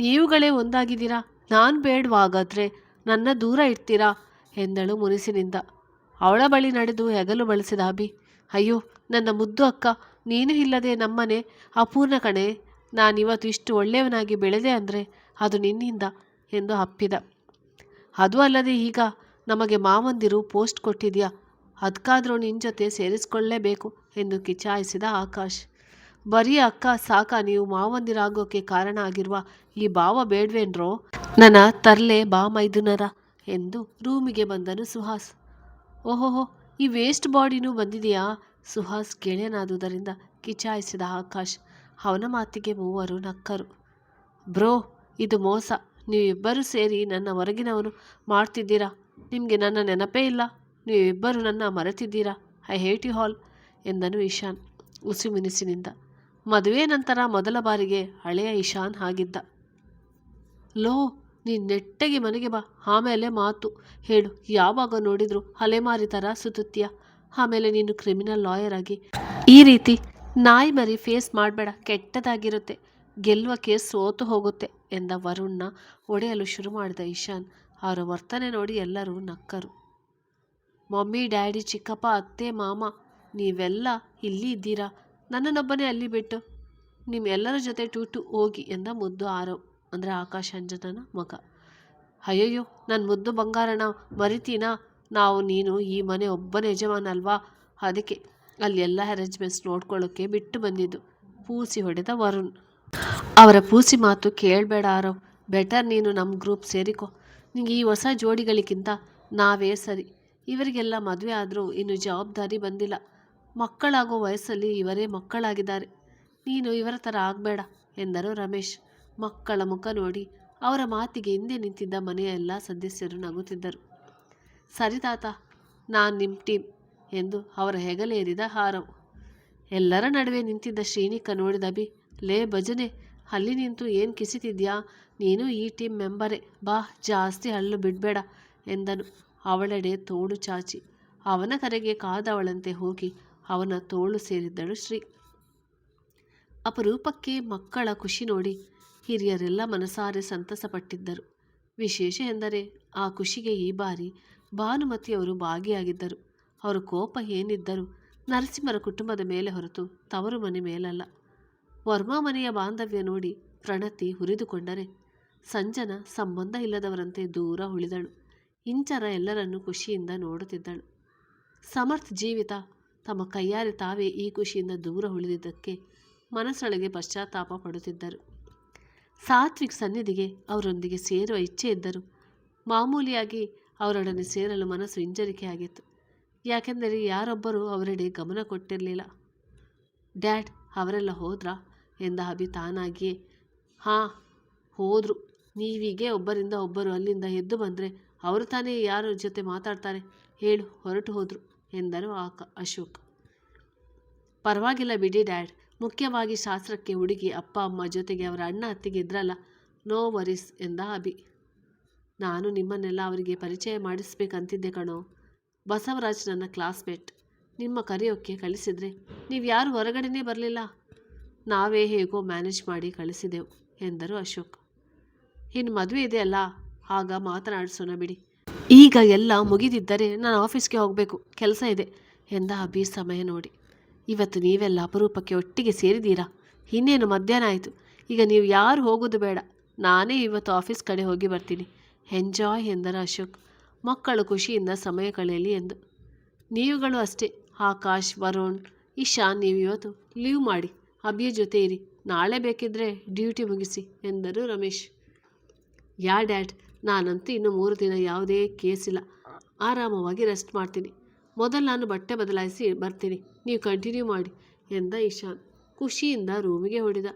ನೀವುಗಳೇ ಒಂದಾಗಿದ್ದೀರಾ? ನಾನು ಬೇಡ್ವಾ? ಹಾಗಾದ್ರೆ ನನ್ನ ದೂರ ಇಡ್ತೀರಾ ಎಂದಳು ಮುನಿಸಿನಿಂದ. ಅವಳ ಬಳಿ ನಡೆದು ಹೆಗಲು ಬಳಸಿದ ಅಭಿ, ಅಯ್ಯೋ ನನ್ನ ಮುದ್ದು ಅಕ್ಕ, ನೀನು ಇಲ್ಲದೆ ನಮ್ಮನೆ ಅಪೂರ್ಣ ಕಣೆ. ನಾನಿವತ್ತು ಇಷ್ಟು ಒಳ್ಳೆಯವನಾಗಿ ಬೆಳೆದೆ ಅಂದರೆ ಅದು ನಿನ್ನಿಂದ ಎಂದು ಅಪ್ಪಿದ. ಅದು ಅಲ್ಲದೆ ಈಗ ನಮಗೆ ಮಾವಂದಿರು ಪೋಸ್ಟ್ ಕೊಟ್ಟಿದ್ಯಾ, ಅದಕ್ಕಾದರೂ ನಿನ್ನ ಜೊತೆ ಸೇರಿಸ್ಕೊಳ್ಳೇಬೇಕು ಎಂದು ಕಿಚಾಯಿಸಿದ ಆಕಾಶ್. ಬರೀ ಅಕ್ಕ ಸಾಕ, ನೀವು ಮಾವಂದಿರಾಗೋಕ್ಕೆ ಕಾರಣ ಆಗಿರುವ ಈ ಭಾವ ಬೇಡ್ವೇನ್ರೋ? ನನ್ನ ತರ್ಲೆ ಬಾ ಮೈದುನರ ಎಂದು ರೂಮಿಗೆ ಬಂದನು ಸುಹಾಸ್. ಓಹೋಹೋ, ಈ ವೇಸ್ಟ್ ಬಾಡಿನೂ ಬಂದಿದೆಯಾ? ಸುಹಾಸ್ ಗೆಳೆಯನಾದುದರಿಂದ ಕಿಚಾಯಿಸಿದ ಆಕಾಶ್. ಅವನ ಮಾತಿಗೆ ಮೂವರು ನಕ್ಕರು. ಬ್ರೋ, ಇದು ಮೋಸ. ನೀವಿಬ್ಬರು ಸೇರಿ ನನ್ನ ಹೊರಗಿನವನು ಮಾಡ್ತಿದ್ದೀರಾ. ನಿಮಗೆ ನನ್ನ ನೆನಪೇ ಇಲ್ಲ. ನೀವಿಬ್ಬರು ನನ್ನ ಮರೆತಿದ್ದೀರಾ. ಐ ಹೇಟ್ ಯು ಆಲ್ ಎಂದನು ಇಶಾನ್ ಉಸಿಮುನಿಸಿನಿಂದ. ಮದುವೆ ನಂತರ ಮೊದಲ ಬಾರಿಗೆ ಹಳೆಯ ಇಶಾನ್ ಆಗಿದ್ದ. ಲೋ, ನೀನು ನೆಟ್ಟಗೆ ಮನೆಗೆ ಬಾ, ಆಮೇಲೆ ಮಾತು ಹೇಳು. ಯಾವಾಗ ನೋಡಿದ್ರು ಅಲೆಮಾರಿ ಥರ ಸುತ್ತುತ್ತೀಯ. ಆಮೇಲೆ ನೀನು ಕ್ರಿಮಿನಲ್ ಲಾಯರ್ ಆಗಿ ಈ ರೀತಿ ನಾಯಿ ಮರಿ ಫೇಸ್ ಮಾಡಬೇಡ, ಕೆಟ್ಟದಾಗಿರುತ್ತೆ. ಗೆಲ್ಲುವ ಕೇಸ್ ಸೋತು ಹೋಗುತ್ತೆ ಎಂದ ವರುಣ್ನ ಒಡೆಯಲು ಶುರು ಮಾಡಿದ ಇಶಾನ್. ಅವರ ವರ್ತನೆ ನೋಡಿ ಎಲ್ಲರೂ ನಕ್ಕರು. ಮಮ್ಮಿ, ಡ್ಯಾಡಿ, ಚಿಕ್ಕಪ್ಪ, ಅತ್ತೆ, ಮಾಮ ನೀವೆಲ್ಲ ಇಲ್ಲಿ ಇದ್ದೀರಾ. ನನ್ನನ್ನೊಬ್ಬನೇ ಅಲ್ಲಿ ಬಿಟ್ಟು ನಿಮ್ಮ ಎಲ್ಲರ ಜೊತೆ ಟೂಟು ಹೋಗಿ ಎಂದ ಮುದ್ದು ಆರವ್, ಅಂದರೆ ಆಕಾಶ್ ಅಂಜನನ ಮಗ. ಅಯ್ಯಯ್ಯೋ, ನನ್ನ ಮುದ್ದು ಬಂಗಾರನ ಮರಿತೀನಾ? ನೀನು ಈ ಮನೆ ಒಬ್ಬನೇ ಯಜಮಾನ ಅಲ್ವಾ, ಅದಕ್ಕೆ ಅಲ್ಲಿ ಎಲ್ಲ ಅರೇಂಜ್ಮೆಂಟ್ಸ್ ನೋಡ್ಕೊಳ್ಳೋಕ್ಕೆ ಬಿಟ್ಟು ಬಂದಿದ್ದು. ಪೂಸಿ ಹೊಡೆದ ವರುಣ್. ಅವರ ಪೂಸಿ ಮಾತು ಕೇಳಬೇಡ ಆರವ್. ಬೆಟರ್ ನೀನು ನಮ್ಮ ಗ್ರೂಪ್ ಸೇರಿಕೊ. ನಿಂಗೆ ಈ ಹೊಸ ಜೋಡಿಗಳಿಗಿಂತ ನಾವೇ ಸರಿ. ಇವರಿಗೆಲ್ಲ ಮದುವೆ ಆದರೂ ಇನ್ನು ಜವಾಬ್ದಾರಿ ಬಂದಿಲ್ಲ. ಮಕ್ಕಳಾಗೋ ವಯಸ್ಸಲ್ಲಿ ಇವರೇ ಮಕ್ಕಳಾಗಿದ್ದಾರೆ. ನೀನು ಇವರ ಥರ ಆಗಬೇಡ ಎಂದರು ರಮೇಶ್. ಮಕ್ಕಳ ಮುಖ ನೋಡಿ ಅವರ ಮಾತಿಗೆ ಹಿಂದೆ ನಿಂತಿದ್ದ ಮನೆಯ ಎಲ್ಲ ಸದಸ್ಯರು ನಗುತ್ತಿದ್ದರು. ಸರಿ ತಾತ, ನಾನು ನಿಮ್ಮ ಟೀಮ್ ಎಂದು ಅವರ ಹೆಗಲೇರಿದ ಆರವ್. ಎಲ್ಲರ ನಡುವೆ ನಿಂತಿದ್ದ ಶ್ರೀನಿಕ ನೋಡಿದ ಅಭಿ, ಲೇ ಭಜನೆ, ಅಲ್ಲಿ ನಿಂತು ಏನು ಕಿಸಿತಿದ್ಯಾ? ನೀನು ಈ ಟೀಮ್ ಮೆಂಬರೇ, ಬಾ, ಜಾಸ್ತಿ ಹಳ್ಳು ಬಿಡಬೇಡ ಎಂದನು ಅವಳೆಡೆ ತೋಳು ಚಾಚಿ. ಅವನ ಕರೆಗೆ ಕಾದವಳಂತೆ ಹೋಗಿ ಅವನ ತೋಳು ಸೇರಿದ್ದಳು ಶ್ರೀ. ಅಪರೂಪಕ್ಕೆ ಮಕ್ಕಳ ಖುಷಿ ನೋಡಿ ಹಿರಿಯರೆಲ್ಲ ಮನಸಾರೆ ಸಂತಸಪಟ್ಟಿದ್ದರು. ವಿಶೇಷ ಎಂದರೆ ಆ ಖುಷಿಗೆ ಈ ಬಾರಿ ಭಾನುಮತಿಯವರು ಭಾಗಿಯಾಗಿದ್ದರು. ಅವರ ಕೋಪ ಏನಿದ್ದರೂ ನರಸಿಂಹರ ಕುಟುಂಬದ ಮೇಲೆ ಹೊರತು ತವರು ಮನೆ ಮೇಲಲ್ಲ. ವರ್ಮಾ ಮನೆಯ ಬಾಂಧವ್ಯ ನೋಡಿ ಪ್ರಣತಿ ಹುರಿದುಕೊಂಡರೆ ಸಂಜನ ಸಂಬಂಧ ಇಲ್ಲದವರಂತೆ ದೂರ ಉಳಿದಳು. ಇಂಚರ ಎಲ್ಲರನ್ನೂ ಖುಷಿಯಿಂದ ನೋಡುತ್ತಿದ್ದಳು. ಸಮರ್ಥ್ ಜೀವಿತ ತಮ್ಮ ಕೈಯಾರೆ ತಾವೇ ಈ ಖುಷಿಯಿಂದ ದೂರ ಉಳಿದಿದ್ದಕ್ಕೆ ಮನಸ್ಸೊಳಗೆ ಪಶ್ಚಾತ್ತಾಪ ಪಡುತ್ತಿದ್ದರು. ಸಾತ್ವಿಕ್ ಸನ್ನಿಧಿಗೆ ಅವರೊಂದಿಗೆ ಸೇರುವ ಇಚ್ಛೆ ಇದ್ದರು ಮಾಮೂಲಿಯಾಗಿ ಅವರೊಡನೆ ಸೇರಲು ಮನಸ್ಸು ಹಿಂಜರಿಕೆಯಾಗಿತ್ತು. ಯಾಕೆಂದರೆ ಯಾರೊಬ್ಬರೂ ಅವರೆಡೆ ಗಮನ ಕೊಟ್ಟಿರಲಿಲ್ಲ. ಡ್ಯಾಡ್, ಅವರೆಲ್ಲ ಹೋದ್ರಾ ಎಂದ ಅಭಿ ತಾನಾಗಿಯೇ. ಹಾಂ, ಹೋದರು. ನೀವೀಗೆ ಒಬ್ಬರಿಂದ ಒಬ್ಬರು ಅಲ್ಲಿಂದ ಎದ್ದು ಬಂದರೆ ಅವರು ತಾನೇ ಯಾರ ಜೊತೆ ಮಾತಾಡ್ತಾರೆ ಹೇಳು, ಹೊರಟು ಹೋದರು ಎಂದರು ಅಶೋಕ್. ಪರವಾಗಿಲ್ಲ ಬಿಡಿ ಡ್ಯಾಡ್, ಮುಖ್ಯವಾಗಿ ಶಾಸ್ತ್ರಕ್ಕೆ ಹುಡುಗಿ ಅಪ್ಪ ಅಮ್ಮ ಜೊತೆಗೆ ಅವರ ಅಣ್ಣ ಅತ್ತಿಗೆ ಇದ್ರಲ್ಲ, ನೋ ವರೀಸ್ ಎಂದ ಅಭಿ. ನಾನು ನಿಮ್ಮನ್ನೆಲ್ಲ ಅವರಿಗೆ ಪರಿಚಯ ಮಾಡಿಸ್ಬೇಕಂತಿದ್ದೆ ಕಣೋ. ಬಸವರಾಜ್ ನನ್ನ ಕ್ಲಾಸ್ಮೇಟ್. ನಿಮ್ಮ ಕರೆಯೋಕ್ಕೆ ಕಳಿಸಿದರೆ ನೀವು ಯಾರು ಹೊರಗಡೆನೇ ಬರಲಿಲ್ಲ. ನಾವೇ ಹೇಗೋ ಮ್ಯಾನೇಜ್ ಮಾಡಿ ಕಳಿಸಿದೆವು ಎಂದರು ಅಶೋಕ್. ಇನ್ನು ಮದುವೆ ಇದೆಯಲ್ಲ, ಆಗ ಮಾತನಾಡಿಸೋಣ ಬಿಡಿ. ಈಗ ಎಲ್ಲ ಮುಗಿದಿದ್ದರೆ ನಾನು ಆಫೀಸ್ಗೆ ಹೋಗಬೇಕು, ಕೆಲಸ ಇದೆ ಎಂದ ಅಭಿ ಸಮಯ ನೋಡಿ. ಇವತ್ತು ನೀವೆಲ್ಲ ಅಪರೂಪಕ್ಕೆ ಒಟ್ಟಿಗೆ ಸೇರಿದ್ದೀರಾ. ಇನ್ನೇನು ಮಧ್ಯಾಹ್ನ ಆಯಿತು. ಈಗ ನೀವು ಯಾರು ಹೋಗೋದು ಬೇಡ, ನಾನೇ ಇವತ್ತು ಆಫೀಸ್ ಕಡೆ ಹೋಗಿ ಬರ್ತೀನಿ. ಎಂಜಾಯ್ ಎಂದರು ಅಶೋಕ್. ಮಕ್ಕಳು ಖುಷಿಯಿಂದ ಸಮಯ ಕಳೆಯಲಿ ಎಂದು. ನೀವುಗಳು ಅಷ್ಟೇ, ಆಕಾಶ್, ವರುಣ್, ಇಶಾನ್, ನೀವು ಇವತ್ತು ಲೀವ್ ಮಾಡಿ ಅಭಿಯ ಜೊತೆ ಇರಿ. ನಾಳೆ ಬೇಕಿದ್ದರೆ ಡ್ಯೂಟಿ ಮುಗಿಸಿ ಎಂದರು ರಮೇಶ್. ಯಾ ಡ್ಯಾಡ್, ನಾನಂತೂ ಇನ್ನು 3 ದಿನ ಯಾವುದೇ ಕೇಸಿಲ್ಲ, ಆರಾಮವಾಗಿ ರೆಸ್ಟ್ ಮಾಡ್ತೀನಿ. ಮೊದಲು ನಾನು ಬಟ್ಟೆ ಬದಲಾಯಿಸಿ ಬರ್ತೀನಿ, ನೀವು ಕಂಟಿನ್ಯೂ ಮಾಡಿ ಎಂದ ಇಶಾನ್. ಖುಷಿಯಿಂದ ರೂಮಿಗೆ ಹೊಡಿದ.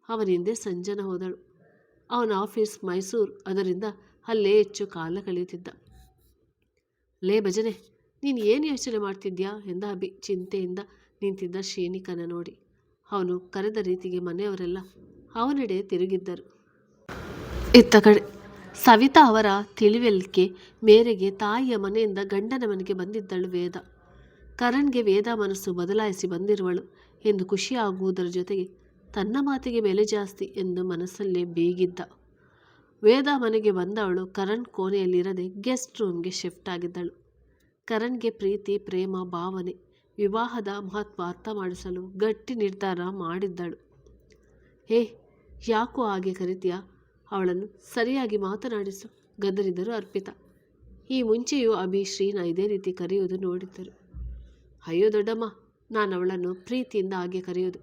ಅವನ ಹಿಂದೆ ಸಂಜನ ಹೋದಳು. ಅವನ ಆಫೀಸ್ ಮೈಸೂರು, ಅದರಿಂದ ಅಲ್ಲೇ ಹೆಚ್ಚು ಕಾಲ ಕಳೆಯುತ್ತಿದ್ದ. ಲೇ ಭಜನೆ, ನೀನು ಏನು ಯೋಚನೆ ಮಾಡ್ತಿದ್ಯಾ ಎಂದ ಅಭಿ ಚಿಂತೆಯಿಂದ ನಿಂತಿದ್ದ ಶ್ರೇಣಿಕನ ನೋಡಿ. ಅವನು ಕರೆದ ರೀತಿಗೆ ಮನೆಯವರೆಲ್ಲ ಅವನೆಡೆ ತಿರುಗಿದ್ದರು. ಇತ್ತ ಕಡೆ ಸವಿತಾ ಅವರ ತಿಳಿವಳಿಕೆ ಮೇರೆಗೆ ತಾಯಿಯ ಮನೆಯಿಂದ ಗಂಡನ ಮನೆಗೆ ಬಂದಿದ್ದಳು ವೇದ. ಕರಣ್ಗೆ ವೇದ ಮನಸ್ಸು ಬದಲಾಯಿಸಿ ಬಂದಿರುವಳು ಎಂದು ಖುಷಿಯಾಗುವುದರ ಜೊತೆಗೆ ತನ್ನ ಮಾತಿಗೆ ಬೆಲೆ ಜಾಸ್ತಿ ಎಂದು ಮನಸ್ಸಲ್ಲೇ ಬೇಗಿದ್ದ. ವೇದ ಮನೆಗೆ ಬಂದವಳು ಕರಣ್ ಕೋಣೆಯಲ್ಲಿರದೆ ಗೆಸ್ಟ್ ರೂಮ್ಗೆ ಶಿಫ್ಟ್ ಆಗಿದ್ದಳು. ಕರಣ್ಗೆ ಪ್ರೀತಿ, ಪ್ರೇಮ, ಭಾವನೆ, ವಿವಾಹದ ಮಹತ್ವ ಅರ್ಥ ಮಾಡಿಸಲು ಗಟ್ಟಿ ನಿರ್ಧಾರ ಮಾಡಿದ್ದಳು. ಹೇ, ಯಾಕೋ ಹಾಗೆ ಕರಿತೀಯಾ? ಅವಳನ್ನು ಸರಿಯಾಗಿ ಮಾತನಾಡಿಸು ಗದರಿದರು ಅರ್ಪಿತಾ. ಈ ಮುಂಚೆಯೂ ಅಭಿ, ಶ್ರೀನ ಇದೇ ರೀತಿ ಕರೆಯುವುದು ನೋಡಿದ್ದರು. ಅಯ್ಯೋ ದೊಡ್ಡಮ್ಮ, ನಾನು ಅವಳನ್ನು ಪ್ರೀತಿಯಿಂದ ಹಾಗೆ ಕರೆಯೋದು.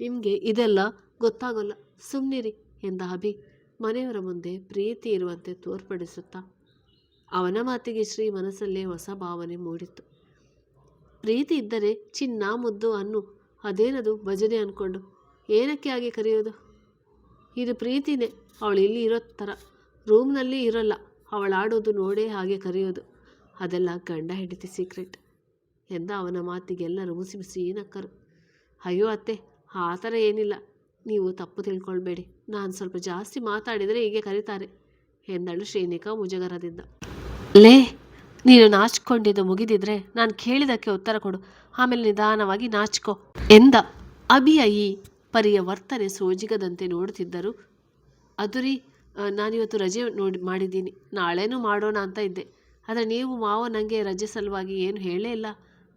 ನಿಮಗೆ ಇದೆಲ್ಲ ಗೊತ್ತಾಗೋಲ್ಲ, ಸುಮ್ಮನಿರಿ ಎಂದ ಅಭಿ ಮನೆಯವರ ಮುಂದೆ ಪ್ರೀತಿ ಇರುವಂತೆ ತೋರ್ಪಡಿಸುತ್ತಾ. ಅವನ ಮಾತಿಗೆ ಶ್ರೀ ಮನಸ್ಸಲ್ಲೇ ಹೊಸ ಭಾವನೆ ಮೂಡಿತ್ತು. ಪ್ರೀತಿ ಇದ್ದರೆ ಚಿನ್ನ ಮುದ್ದು ಅನ್ನು, ಅದೇನದು ಭಜನೆ ಅಂದ್ಕೊಂಡು ಏನಕ್ಕೆ ಹಾಗೆ ಕರೆಯೋದು? ಇದು ಪ್ರೀತಿನೇ. ಅವಳು ಇಲ್ಲಿ ಇರೋ ಥರ ರೂಮ್ನಲ್ಲಿ ಇರೋಲ್ಲ, ಅವಳಾಡೋದು ನೋಡೇ ಹಾಗೆ ಕರೆಯೋದು. ಅದೆಲ್ಲ ಗಂಡ ಹೆಂಡತಿ ಸೀಕ್ರೆಟ್ ಎಂದ ಅವನ ಮಾತಿಗೆಲ್ಲರೂ ಮುಸಿಮುಸಿ ನಕ್ಕರು. ಅಯ್ಯೋ ಅತ್ತೆ, ಆ ಥರ ಏನಿಲ್ಲ, ನೀವು ತಪ್ಪು ತಿಳ್ಕೊಳ್ಬೇಡಿ. ನಾನು ಸ್ವಲ್ಪ ಜಾಸ್ತಿ ಮಾತಾಡಿದರೆ ಹೀಗೆ ಕರೀತಾರೆ ಎಂದಳು ಶ್ರೇಣಿಕಾ ಮುಜುಗರದಿಂದ. ಲೇ, ನೀನು ನಾಚಿಕೊಂಡಿದ್ದು ಮುಗಿದಿದ್ರೆ ನಾನು ಕೇಳಿದಕ್ಕೆ ಉತ್ತರ ಕೊಡು, ಆಮೇಲೆ ನಿಧಾನವಾಗಿ ನಾಚಿಕೋ ಎಂದ. ಅಭಿಯ ಈ ಪರಿಯ ವರ್ತನೆ ಸೋಜಿಗದಂತೆ ನೋಡುತ್ತಿದ್ದರು. ಅದುರಿ, ನಾನಿವತ್ತು ರಜೆ ಮಾಡಿದ್ದೀನಿ, ನಾಳೆನೂ ಮಾಡೋಣ ಅಂತ ಇದ್ದೆ. ಆದರೆ ನೀವು ಮಾವ ನನಗೆ ರಜೆ ಸಲುವಾಗಿ ಏನು ಹೇಳೇ ಇಲ್ಲ.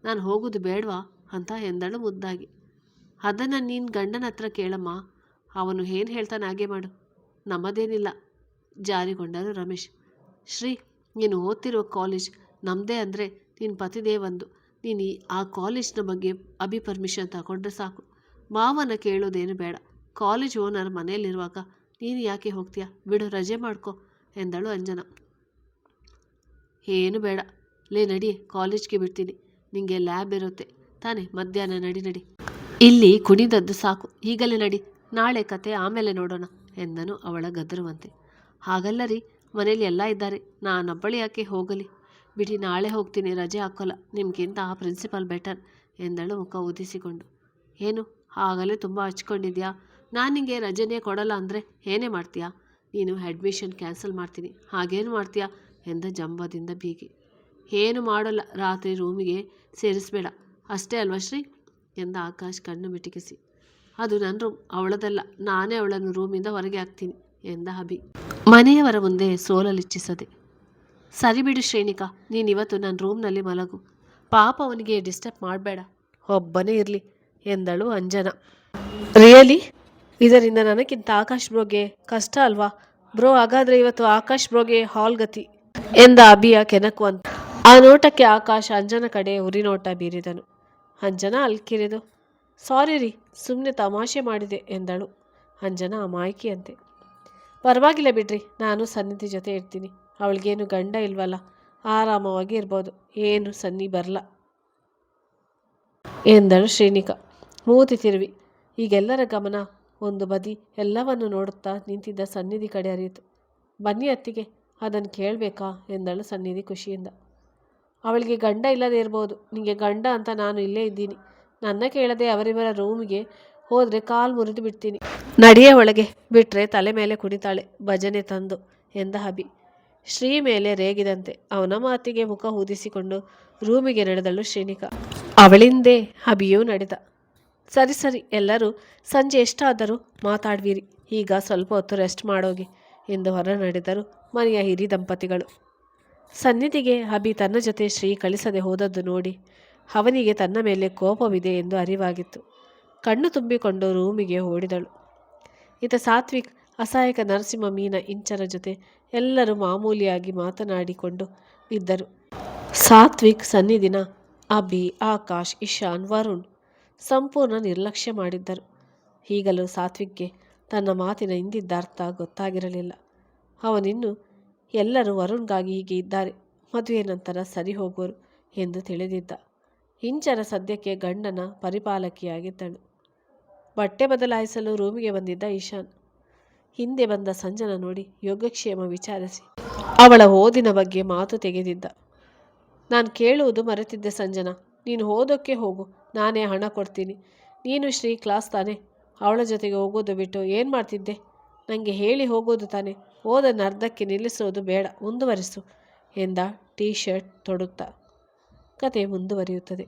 ನಾನು ಹೋಗೋದು ಬೇಡವಾ ಅಂತ ಎಂದಳು ಮುದ್ದಾಗಿ. ಅದನ್ನು ನೀನು ಗಂಡನ ಹತ್ರ ಕೇಳಮ್ಮ, ಅವನು ಏನು ಹೇಳ್ತಾನೆ ಹಾಗೆ ಮಾಡು, ನಮ್ಮದೇನಿಲ್ಲ ಜಾರಿಗೊಂಡರು ರಮೇಶ್. ಶ್ರೀ, ನೀನು ಓದ್ತಿರೋ ಕಾಲೇಜ್ ನಮ್ಮದೇ ಅಂದರೆ ನಿನ್ನ ಪತಿದೇವಂದು. ನೀನು ಆ ಕಾಲೇಜ್ನ ಬಗ್ಗೆ ಅಭಿ ಪರ್ಮಿಷನ್ ತಗೊಂಡ್ರೆ ಸಾಕು, ಮಾವನ ಕೇಳೋದೇನು ಬೇಡ. ಕಾಲೇಜ್ ಓನರ್ ಮನೆಯಲ್ಲಿರುವಾಗ ನೀನು ಯಾಕೆ ಹೋಗ್ತೀಯಾ? ಬಿಡು, ರಜೆ ಮಾಡ್ಕೊ ಎಂದಳು ಅಂಜನಾ. ಏನು ಬೇಡ, ಲೇ ನಡಿ, ಕಾಲೇಜ್ಗೆ ಬಿಡ್ತೀನಿ. ನಿಂಗೆ ಲ್ಯಾಬ್ ಇರುತ್ತೆ ತಾನೆ, ಮಧ್ಯಾಹ್ನ ನಡಿ. ಇಲ್ಲಿ ಕುಣಿದದ್ದು ಸಾಕು, ಈಗಲೇ ನಡಿ, ನಾಳೆ ಕತೆ ಆಮೇಲೆ ನೋಡೋಣ ಎಂದನು ಅವಳ ಗದರುವಂತೆ. ಹಾಗಲ್ಲ ರೀ, ಮನೇಲಿ ಎಲ್ಲ ಇದ್ದಾರೆ, ನಾನೊಬ್ಬಳು ಯಾಕೆ ಹೋಗಲಿ? ಬಿಡಿ, ನಾಳೆ ಹೋಗ್ತೀನಿ, ರಜೆ ಹಾಕೋಲ್ಲ. ನಿಮಗಿಂತ ಆ ಪ್ರಿನ್ಸಿಪಾಲ್ ಬೆಟರ್ ಎಂದಳು ಮುಖ ಊದಿಸಿಕೊಂಡು. ಏನು, ಆಗಲೇ ತುಂಬ ಹಚ್ಕೊಂಡಿದ್ಯಾ? ನಾನು ನಿಂಗೆ ರಜೆನೇ ಕೊಡಲ್ಲ ಅಂದರೆ ಏನೇ ಮಾಡ್ತೀಯಾ? ನೀನು ಅಡ್ಮಿಷನ್ ಕ್ಯಾನ್ಸಲ್ ಮಾಡ್ತೀನಿ, ಹಾಗೇನು ಮಾಡ್ತೀಯಾ ಎಂದ ಜಂಬದಿಂದ ಬೀಗಿ. ಏನು ಮಾಡೋಲ್ಲ, ರಾತ್ರಿ ರೂಮಿಗೆ ಸೇರಿಸ್ಬೇಡ ಅಷ್ಟೇ ಅಲ್ವಾ ಶ್ರೀ ಎಂದ ಆಕಾಶ್ ಕಣ್ಣು ಮಿಟಿಕಿಸಿ. ಅದು ನನ್ನ ರೂಮ್, ಅವಳದಲ್ಲ, ನಾನೇ ಅವಳನ್ನು ರೂಮಿಂದ ಹೊರಗೆ ಹಾಕ್ತೀನಿ ಎಂದ ಅಭಿ ಮನೆಯವರ ಮುಂದೆ ಸೋಲಲಿಚ್ಛಿಸದೆ. ಸರಿ ಬಿಡು ಶ್ರೇಣಿಕಾ, ನೀನಿವತ್ತು ನನ್ನ ರೂಮ್ನಲ್ಲಿ ಮಲಗು, ಪಾಪ ಅವನಿಗೆ ಡಿಸ್ಟರ್ಬ್ ಮಾಡಬೇಡ, ಒಬ್ಬನೇ ಇರಲಿ ಎಂದಳು ಅಂಜನಾ. ರಿಯಲಿ? ಇದರಿಂದ ನನಗಿಂತ ಆಕಾಶ್ ಬ್ರೋಗೆ ಕಷ್ಟ ಅಲ್ವಾ ಬ್ರೋ? ಹಾಗಾದರೆ ಇವತ್ತು ಆಕಾಶ್ ಬ್ರೋಗೆ ಹಾಲ್ ಗತಿ ಎಂದ ಅಭಿಯ ಕೆನಕುವಂತ. ಆ ನೋಟಕ್ಕೆ ಆಕಾಶ್ ಅಂಜನ ಕಡೆ ಉರಿನೋಟ ಬೀರಿದನು. ಅಂಜನಾ ಅಲ್ಕಿರಿದು. ಸಾರಿ ರೀ, ಸುಮ್ಮನೆ ತಮಾಷೆ ಮಾಡಿದೆ ಎಂದಳು ಅಂಜನಾ ಅಮಾಯಕಿಯಂತೆ. ಪರವಾಗಿಲ್ಲ ಬಿಡ್ರಿ, ನಾನು ಸನ್ನಿಧಿ ಜೊತೆ ಇರ್ತೀನಿ. ಅವಳಿಗೇನು ಗಂಡ ಇಲ್ವಲ್ಲ, ಆರಾಮವಾಗಿ ಇರ್ಬೋದು, ಏನು ಸನ್ನಿ ಬರಲ್ಲ ಎಂದಳು ಶ್ರೀನಿಕಾ ಮೂತಿ ತಿರುವಿ. ಈಗೆಲ್ಲರ ಗಮನ ಒಂದು ಬದಿ ಎಲ್ಲವನ್ನು ನೋಡುತ್ತಾ ನಿಂತಿದ್ದ ಸನ್ನಿಧಿ ಕಡೆ ಹರಿಯಿತು. ಬನ್ನಿ ಅತ್ತಿಗೆ, ಅದನ್ನು ಕೇಳಬೇಕಾ ಎಂದಳು ಸನ್ನಿಧಿ ಖುಷಿಯಿಂದ. ಅವಳಿಗೆ ಗಂಡ ಇಲ್ಲದೆ ಇರ್ಬೋದು, ನಿಮಗೆ ಗಂಡ ಅಂತ ನಾನು ಇಲ್ಲೇ ಇದ್ದೀನಿ. ನನ್ನ ಕೇಳದೆ ಅವರಿವರ ರೂಮಿಗೆ ಹೋದರೆ ಕಾಲು ಮುರಿದು ಬಿಡ್ತೀನಿ. ನಡಿಯ ಒಳಗೆ, ಬಿಟ್ಟರೆ ತಲೆ ಮೇಲೆ ಕುಡಿತಾಳೆ ಭಜನೆ ತಂದು ಎಂದ ಅಭಿ ಶ್ರೀ ಮೇಲೆ ರೇಗಿದಂತೆ. ಅವನ ಮಾತಿಗೆ ಮುಖ ಊದಿಸಿಕೊಂಡು ರೂಮಿಗೆ ನಡೆದಳು ಶ್ರೀನಿಕಾ. ಅವಳಿಂದೇ ಅಭಿಯೂ ನಡೆದ. ಸರಿ ಸರಿ, ಎಲ್ಲರೂ ಸಂಜೆ ಎಷ್ಟಾದರೂ ಮಾತಾಡ್ವಿರಿ, ಈಗ ಸ್ವಲ್ಪ ಹೊತ್ತು ರೆಸ್ಟ್ ಮಾಡೋಗಿ ಎಂದು ಹೊರ ನಡೆದರು ಮನೆಯ ಹಿರಿ ದಂಪತಿಗಳು. ಸನ್ನಿಧಿಗೆ ಅಭಿ ತನ್ನ ಜೊತೆ ಶ್ರೀ ಕಳಿಸದೆ ಹೋದದ್ದು ನೋಡಿ ಅವನಿಗೆ ತನ್ನ ಮೇಲೆ ಕೋಪವಿದೆ ಎಂದು ಅರಿವಾಗಿತ್ತು. ಕಣ್ಣು ತುಂಬಿಕೊಂಡು ರೂಮಿಗೆ ಓಡಿದಳು. ಈತ ಸಾತ್ವಿಕ್, ಅಸಹಾಯಕ ನರಸಿಂಹ, ಮೀನ, ಇಂಚರ ಜೊತೆ ಎಲ್ಲರೂ ಮಾಮೂಲಿಯಾಗಿ ಮಾತನಾಡಿಕೊಂಡು ಇದ್ದರು. ಸಾತ್ವಿಕ್ ಸನ್ನಿಧಿನ ಅಭಿ, ಆಕಾಶ್, ಇಶಾನ್, ವರುಣ್ ಸಂಪೂರ್ಣ ನಿರ್ಲಕ್ಷ್ಯ ಮಾಡಿದ್ದರು. ಈಗಲೂ ಸಾತ್ವಿಕ್ಗೆ ತನ್ನ ಮಾತಿನ ಹಿಂದಿದ್ದ ಅರ್ಥ ಗೊತ್ತಾಗಿರಲಿಲ್ಲ. ಅವನಿನ್ನು ಎಲ್ಲರೂ ವರುಣ್ಗಾಗಿ ಹೀಗೆ ಇದ್ದಾರೆ, ಮದುವೆ ನಂತರ ಸರಿ ಹೋಗುವರು ಎಂದು ತಿಳಿದಿದ್ದ. ಇಂಚರ ಸದ್ಯಕ್ಕೆ ಗಂಡನ ಪರಿಪಾಲಕಿಯಾಗಿದ್ದಳು. ಬಟ್ಟೆ ಬದಲಾಯಿಸಲು ರೂಮಿಗೆ ಬಂದಿದ್ದ ಇಶಾನ್ ಹಿಂದೆ ಬಂದ ಸಂಜನ ನೋಡಿ ಯೋಗಕ್ಷೇಮ ವಿಚಾರಿಸಿ ಅವಳ ಓದಿನ ಬಗ್ಗೆ ಮಾತು ತೆಗೆದಿದ್ದ. ನಾನು ಕೇಳುವುದು ಮರೆತಿದ್ದೆ ಸಂಜನಾ, ನೀನು ಓದೋಕ್ಕೆ ಹೋಗು, ನಾನೇ ಹಣ ಕೊಡ್ತೀನಿ. ನೀನು ಶ್ರೀ ಕ್ಲಾಸ್ ತಾನೆ, ಅವಳ ಜೊತೆಗೆ ಹೋಗೋದು ಬಿಟ್ಟು ಏನು ಮಾಡ್ತಿದ್ದೆ? ನನಗೆ ಹೇಳಿ ಹೋಗೋದು ತಾನೆ, ಓದನ್ನು ಅರ್ಧಕ್ಕೆ ನಿಲ್ಲಿಸೋದು ಬೇಡ, ಮುಂದುವರಿಸು ಎಂದ ಟೀ ಶರ್ಟ್ ತೊಡುತ್ತಾ. ಕತೆ ಮುಂದುವರಿಯುತ್ತದೆ.